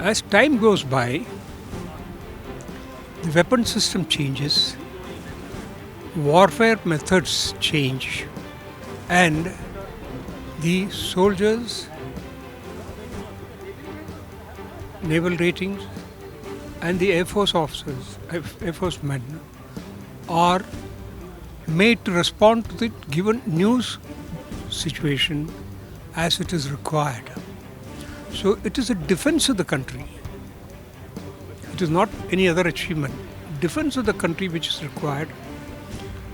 as time goes by, the weapon system changes, warfare methods change, and the soldiers, naval ratings, and the Air Force officers, Air Force men are made to respond to the given news situation as it is required. So it is a defense of the country. It is not any other achievement. Defense of the country which is required,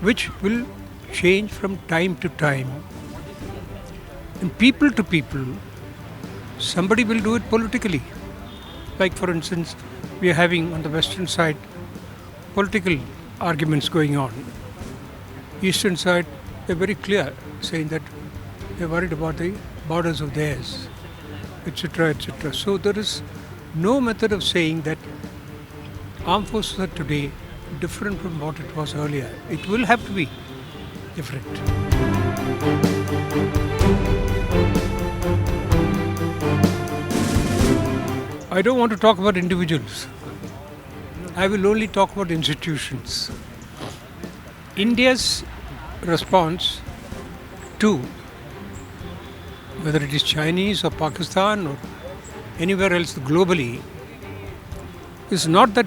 which will change from time to time. And people to people, somebody will do it politically. Like for instance, we are having on the western side political arguments going on. Eastern side, they're very clear, saying that they're worried about the borders of theirs, etc., etc. So there is no method of saying that armed forces are today different from what it was earlier. It will have to be different. I don't want to talk about individuals. I will only talk about institutions. India's response to whether it is Chinese or Pakistan or anywhere else globally is not that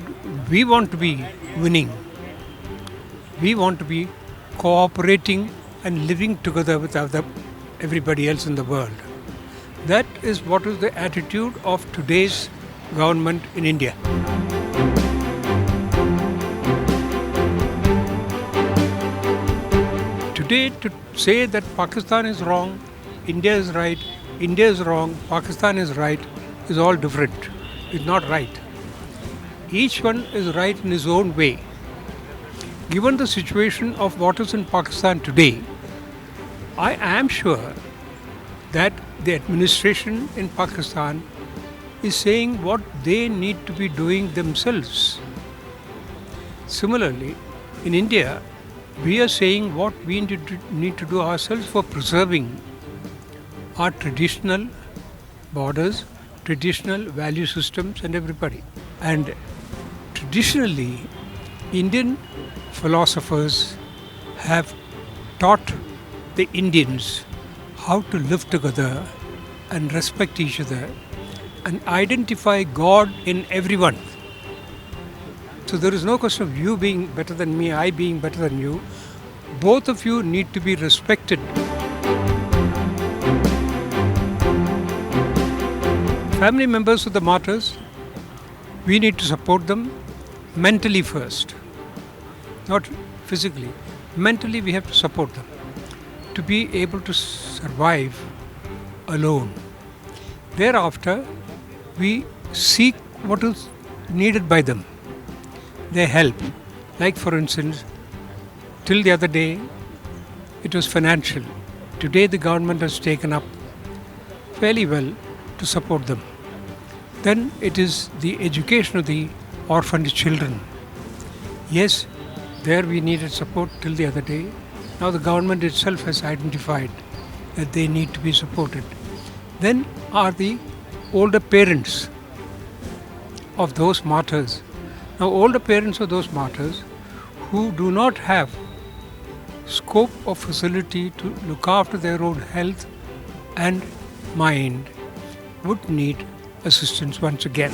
we want to be winning. We want to be cooperating and living together with everybody else in the world. That is what is the attitude of today's government in India. Today, to say that Pakistan is wrong, India is right, India is wrong, Pakistan is right, is all different. It's not right. Each one is right in his own way. Given the situation of what is in Pakistan today, I am sure that the administration in Pakistan is saying what they need to be doing themselves. Similarly, in India, we are saying what we need to do ourselves for preserving our traditional borders, traditional value systems and everybody. And traditionally, Indian philosophers have taught the Indians how to live together and respect each other and identify God in everyone. So there is no question of you being better than me, I being better than you. Both of you need to be respected. Family members of the martyrs, we need to support them mentally first, not physically. Mentally we have to support them to be able to survive alone. Thereafter, we seek what is needed by them. They help. Like for instance, till the other day, it was financial. Today the government has taken up fairly well to support them. Then it is the education of the orphaned children. Yes, there we needed support till the other day. Now the government itself has identified that they need to be supported. Then are the older parents of those martyrs. Now older parents of those martyrs who do not have scope or facility to look after their own health and mind would need assistance once again.